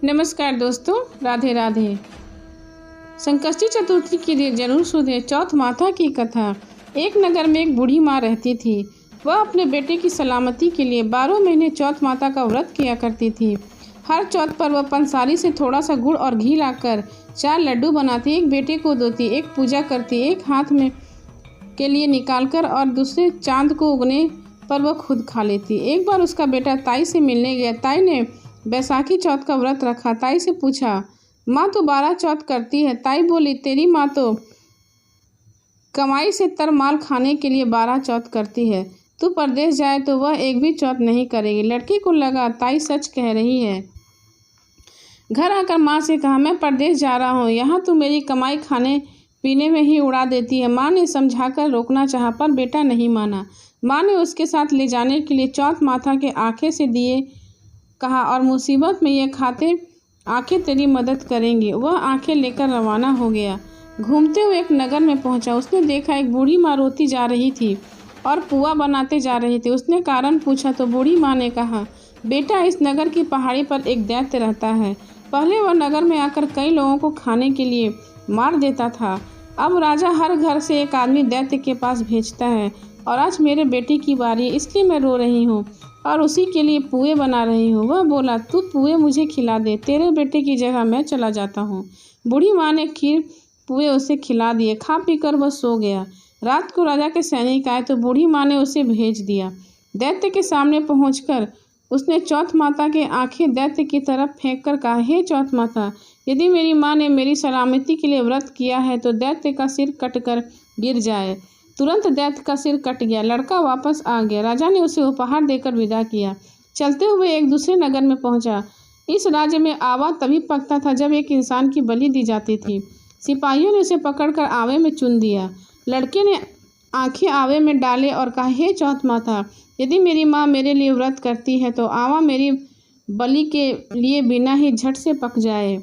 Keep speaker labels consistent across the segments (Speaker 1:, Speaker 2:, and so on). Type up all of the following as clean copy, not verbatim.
Speaker 1: नमस्कार दोस्तों, राधे राधे। संकष्टी चतुर्थी के लिए जरूर सुने चौथ माता की कथा। एक नगर में एक बूढ़ी माँ रहती थी। वह अपने बेटे की सलामती के लिए 12 महीने चौथ माता का व्रत किया करती थी। हर चौथ पर वह पंसारी से थोड़ा सा गुड़ और घी लाकर 4 लड्डू बनाती, एक बेटे को देती, एक पूजा करती, एक हाथ में के लिए निकालकर और दूसरे चांद को उगने पर वह खुद खा लेती। एक बार उसका बेटा ताई से मिलने गया। ताई ने बैसाखी चौथ का व्रत रखा। ताई से पूछा, माँ तो 12 चौथ करती है। ताई बोली, तेरी माँ तो कमाई से तर माल खाने के लिए 12 चौथ करती है। तू परदेश जाए तो वह एक भी चौथ नहीं करेगी। लड़के को लगा ताई सच कह रही है। घर आकर माँ से कहा, मैं परदेश जा रहा हूँ, यहाँ तो मेरी कमाई खाने पीने में ही उड़ा देती है। माँ ने समझाकर रोकना चाहा पर बेटा नहीं माना। माँ ने उसके साथ ले जाने के लिए चौथ माता के आंखें से दिए कहा और मुसीबत में ये खाते आंखें तेरी मदद करेंगी। वह आंखें लेकर रवाना हो गया। घूमते हुए एक नगर में पहुंचा। उसने देखा एक बूढ़ी माँ रोती जा रही थी और पुआ बनाते जा रही थी। उसने कारण पूछा तो बूढ़ी माँ ने कहा, बेटा इस नगर की पहाड़ी पर एक दैत्य रहता है। पहले वह नगर में आकर कई लोगों को खाने के लिए मार देता था। अब राजा हर घर से एक आदमी दैत्य के पास भेजता है और आज मेरे बेटे की बारी है, इसलिए मैं रो रही हूँ और उसी के लिए पुए बना रही हूँ। वह बोला, तू पुए मुझे खिला दे, तेरे बेटे की जगह मैं चला जाता हूँ। बूढ़ी माँ ने खीर पुए उसे खिला दिए। खा पीकर वह सो गया। रात को राजा के सैनिक आए तो बूढ़ी माँ ने उसे भेज दिया। दैत्य के सामने पहुंचकर उसने चौथ माता के आंखें दैत्य की तरफ फेंक कर कहा, हे चौथ माता, यदि मेरी माँ ने मेरी सलामती के लिए व्रत किया है तो दैत्य का सिर कटकर गिर जाए। तुरंत दैत्य का सिर कट गया। लड़का वापस आ गया। राजा ने उसे उपहार देकर विदा किया। चलते हुए एक दूसरे नगर में पहुंचा। इस राज्य में आवा तभी पकता था जब एक इंसान की बलि दी जाती थी। सिपाहियों ने उसे पकड़कर आवे में चुन दिया। लड़के ने आंखें आवे में डाले और कहा, हे चौथ माता, यदि मेरी माँ मेरे लिए व्रत करती है तो आवा मेरी बलि के लिए बिना ही झट से पक जाए।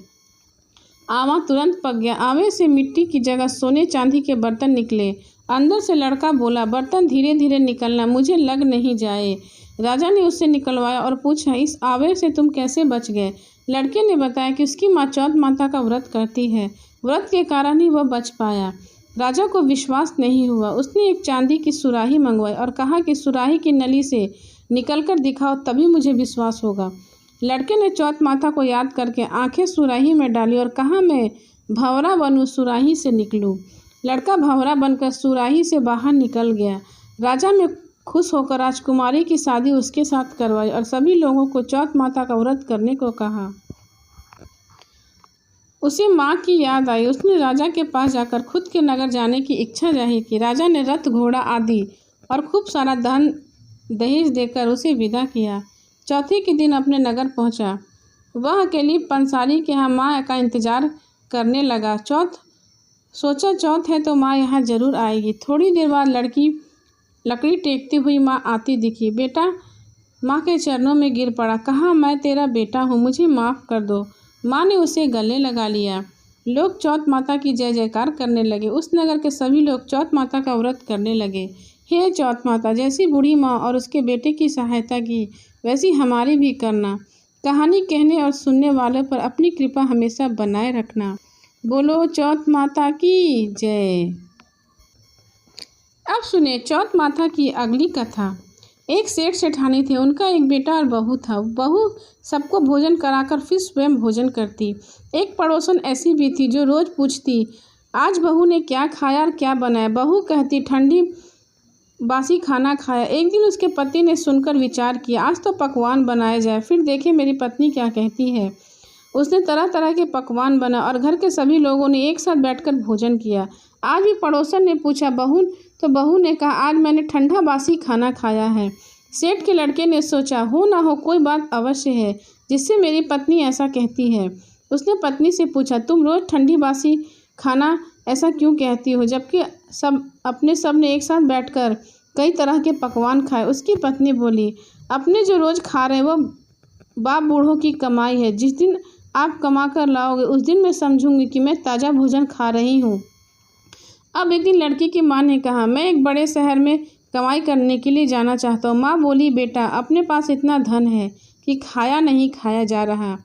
Speaker 1: आवा तुरंत पक गया। आवे से मिट्टी की जगह सोने चांदी के बर्तन निकले। अंदर से लड़का बोला, बर्तन धीरे धीरे निकलना, मुझे लग नहीं जाए। राजा ने उससे निकलवाया और पूछा, इस आवे से तुम कैसे बच गए? लड़के ने बताया कि उसकी माँ चौथ माता का व्रत करती है, व्रत के कारण ही वह बच पाया। राजा को विश्वास नहीं हुआ। उसने एक चांदी की सुराही मंगवाई और कहा कि सुराही की नली से निकलकर दिखाओ, तभी मुझे विश्वास होगा। लड़के ने चौथ माता को याद करके आंखें सुराही में डाली और कहा, मैं भंवरा बनूं, सुराही से निकलूं। लड़का भंवरा बनकर सुराही से बाहर निकल गया। राजा ने खुश होकर राजकुमारी की शादी उसके साथ करवाई और सभी लोगों को चौथ माता का व्रत करने को कहा। उसे माँ की याद आई। उसने राजा के पास जाकर खुद के नगर जाने की इच्छा जाहिर की। राजा ने रथ, घोड़ा आदि और खूब सारा धन दहेज देकर उसे विदा किया। चौथे के दिन अपने नगर पहुंचा। वह अकेली पंसारी के यहाँ माँ का इंतजार करने लगा। सोचा चौथ है तो माँ यहाँ जरूर आएगी। थोड़ी देर बाद लकड़ी टेकती हुई माँ आती दिखी। बेटा माँ के चरणों में गिर पड़ा। कहा, मैं तेरा बेटा हूँ, मुझे माफ़ कर दो। माँ ने उसे गले लगा लिया। लोग चौथ माता की जय जयकार करने लगे। उस नगर के सभी लोग चौथ माता का व्रत करने लगे। हे चौथ माता, जैसी बूढ़ी माँ और उसके बेटे की सहायता की वैसी हमारी भी करना। कहानी कहने और सुनने वालों पर अपनी कृपा हमेशा बनाए रखना। बोलो चौथ माता की जय। अब सुने चौथ माता की अगली कथा। एक सेठ सेठानी थे। उनका एक बेटा और बहू था। बहू सबको भोजन कराकर फिर स्वयं भोजन करती। एक पड़ोसन ऐसी भी थी जो रोज पूछती, आज बहू ने क्या खाया और क्या बनाया। बहू कहती, ठंडी बासी खाना खाया। एक दिन उसके पति ने सुनकर विचार किया, आज तो पकवान बनाया जाए, फिर देखे मेरी पत्नी क्या कहती है। उसने तरह तरह के पकवान बना और घर के सभी लोगों ने एक साथ बैठकर भोजन किया। आज भी पड़ोसन ने पूछा, बहू? तो बहू ने कहा, आज मैंने ठंडा बासी खाना खाया है। सेठ के लड़के ने सोचा, हो ना हो कोई बात अवश्य है जिससे मेरी पत्नी ऐसा कहती है। उसने पत्नी से पूछा, तुम रोज़ ठंडी बासी खाना ऐसा क्यों कहती हो, जबकि सब ने एक साथ बैठकर कई तरह के पकवान खाए। उसकी पत्नी बोली, अपने जो रोज़ खा रहे वो बाप बूढ़ों की कमाई है। जिस दिन आप कमा कर लाओगे उस दिन मैं समझूंगी कि मैं ताज़ा भोजन खा रही हूँ। अब एक दिन लड़की की माँ ने कहा, मैं एक बड़े शहर में कमाई करने के लिए जाना चाहता हूँ। माँ बोली, बेटा अपने पास इतना धन है कि खाया नहीं खाया जा रहा।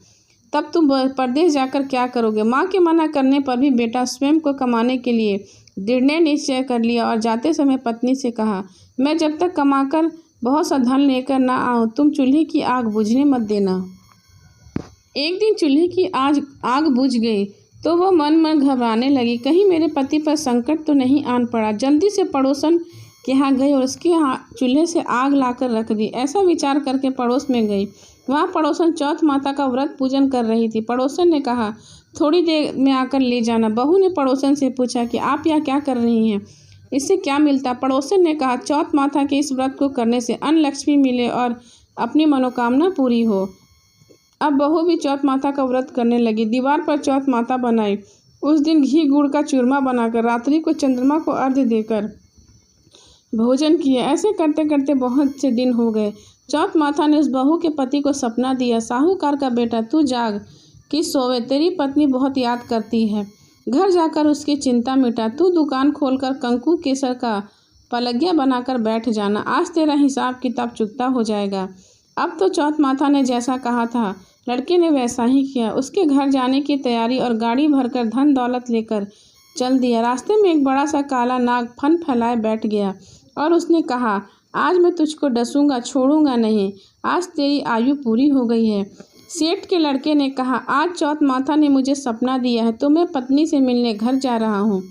Speaker 1: तब तुम परदेश जाकर क्या करोगे। माँ के मना करने पर भी बेटा स्वयं को कमाने के लिए दृढ़ निश्चय कर लिया और जाते समय पत्नी से कहा, मैं जब तक कमाकर बहुत सा धन लेकर ना आऊँ तुम चूल्हे की आग बुझने मत देना। एक दिन चूल्हे की आग बुझ गई तो वह मन घबराने लगी, कहीं मेरे पति पर संकट तो नहीं आन पड़ा। जल्दी से पड़ोसन के यहाँ गई और उसके यहाँ चूल्हे से आग लाकर रख दी। ऐसा विचार करके पड़ोस में गई। वहाँ पड़ोसन चौथ माता का व्रत पूजन कर रही थी। पड़ोसन ने कहा, थोड़ी देर में आकर ले जाना। बहू ने पड़ोसन से पूछा कि आप यहाँ क्या कर रही हैं, इससे क्या मिलता। पड़ोसन ने कहा, चौथ माता के इस व्रत को करने से अन्न लक्ष्मी मिले और अपनी मनोकामना पूरी हो। अब बहू भी चौथ माता का व्रत करने लगी। दीवार पर चौथ माता बनाई। उस दिन घी गुड़ का चूरमा बनाकर रात्रि को चंद्रमा को अर्घ्य देकर भोजन किया। ऐसे करते करते बहुत से दिन हो गए। चौथ माता ने उस बहू के पति को सपना दिया, साहूकार का बेटा तू जाग कि सोवे, तेरी पत्नी बहुत याद करती है। घर जाकर उसकी चिंता मिटा। तू दुकान खोलकर कंकु केसर का पलगिया बनाकर बैठ जाना। आज तेरा हिसाब किताब चुकता हो जाएगा। अब तो चौथ माता ने जैसा कहा था लड़के ने वैसा ही किया। उसके घर जाने की तैयारी और गाड़ी भरकर धन दौलत लेकर चल दिया। रास्ते में एक बड़ा सा काला नाग फन फैलाए बैठ गया और उसने कहा, आज मैं तुझको डसूंगा, छोड़ूंगा नहीं। आज तेरी आयु पूरी हो गई है। सेठ के लड़के ने कहा, आज चौथ माता ने मुझे सपना दिया है तो मैं पत्नी से मिलने घर जा रहा हूँ।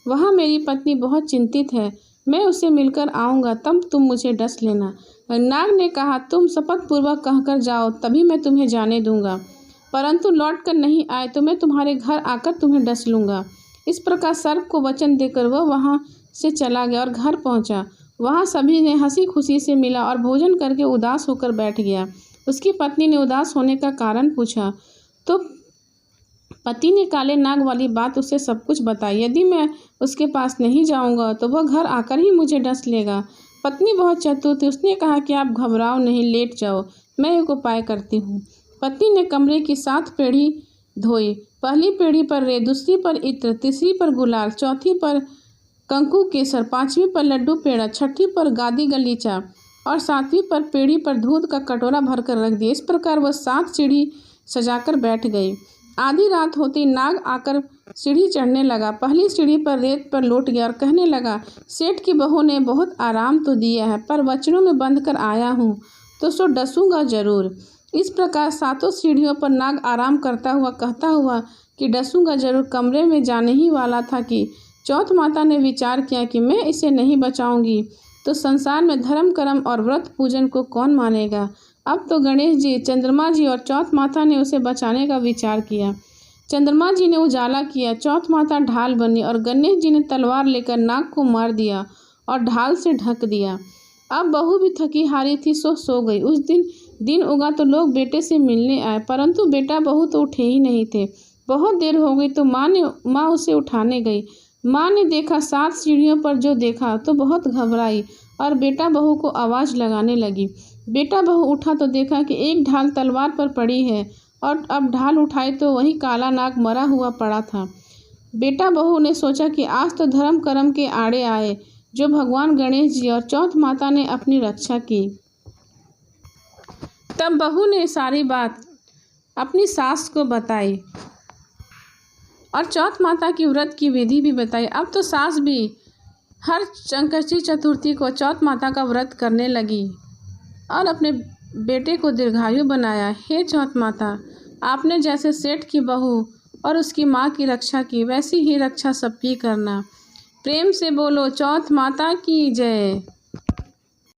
Speaker 1: वहाँ मेरी पत्नी बहुत चिंतित है, मैं उसे मिलकर आऊँगा, तब तुम मुझे डस लेना। नाग ने कहा, तुम शपथ पूर्वक कहकर जाओ तभी मैं तुम्हें जाने दूंगा, परंतु लौट कर नहीं आए तो मैं तुम्हारे घर आकर तुम्हें डस लूँगा। इस प्रकार सर्प को वचन देकर वह वहाँ से चला गया और घर पहुँचा। वहाँ सभी ने हंसी खुशी से मिला और भोजन करके उदास होकर बैठ गया। उसकी पत्नी ने उदास होने का कारण पूछा तो पति ने काले नाग वाली बात उसे सब कुछ बताई। यदि मैं उसके पास नहीं जाऊंगा तो वह घर आकर ही मुझे डस लेगा। पत्नी बहुत चतुर थी। उसने कहा कि आप घबराओ नहीं, लेट जाओ, मैं एक उपाय करती हूँ। पत्नी ने कमरे की 7 पेढ़ी धोई। पहली पेढ़ी पर रेत, दूसरी पर इत्र, तीसरी पर गुलाल, चौथी पर कंकु केसर, 5वीं पर लड्डू पेड़ा, 6ठी पर गादी गलीचा और 7वीं पर पेढ़ी पर दूध का कटोरा भरकर रख दिया। इस प्रकार वह 7 सीढ़ी सजाकर बैठ गई। आधी रात होती नाग आकर सीढ़ी चढ़ने लगा। पहली सीढ़ी पर रेत पर लौट गया और कहने लगा, सेठ की बहू ने बहुत आराम तो दिया है, पर वचनों में बंध कर आया हूँ तो सो डसूंगा जरूर। इस प्रकार 7 सीढ़ियों पर नाग आराम करता हुआ कहता हुआ कि डसूंगा जरूर कमरे में जाने ही वाला था कि चौथ माता ने विचार किया कि मैं इसे नहीं बचाऊंगी तो संसार में धर्म कर्म और व्रत पूजन को कौन मानेगा। अब तो गणेश जी, चंद्रमा जी और चौथ माता ने उसे बचाने का विचार किया। चंद्रमा जी ने उजाला किया, चौथ माता ढाल बनी और गणेश जी ने तलवार लेकर नाग को मार दिया और ढाल से ढक दिया। अब बहू भी थकी हारी थी, सो गई। उस दिन उगा तो लोग बेटे से मिलने आए, परंतु बेटा बहू तो उठे ही नहीं थे। बहुत देर हो गई तो माँ उसे उठाने गई। माँ ने देखा 7 सीढ़ियों पर जो देखा तो बहुत घबराई और बेटा बहू को आवाज़ लगाने लगी। बेटा बहू उठा तो देखा कि एक ढाल तलवार पर पड़ी है और अब ढाल उठाई तो वही काला नाग मरा हुआ पड़ा था। बेटा बहू ने सोचा कि आज तो धर्म कर्म के आड़े आए जो भगवान गणेश जी और चौथ माता ने अपनी रक्षा की। तब बहू ने सारी बात अपनी सास को बताई और चौथ माता की व्रत की विधि भी बताई। अब तो सास भी हर संकष्टी चतुर्थी को चौथ माता का व्रत करने लगी और अपने बेटे को दीर्घायु बनाया। हे चौथ माता, आपने जैसे सेठ की बहू और उसकी माँ की रक्षा की वैसी ही रक्षा सबकी करना। प्रेम से बोलो चौथ माता की जय।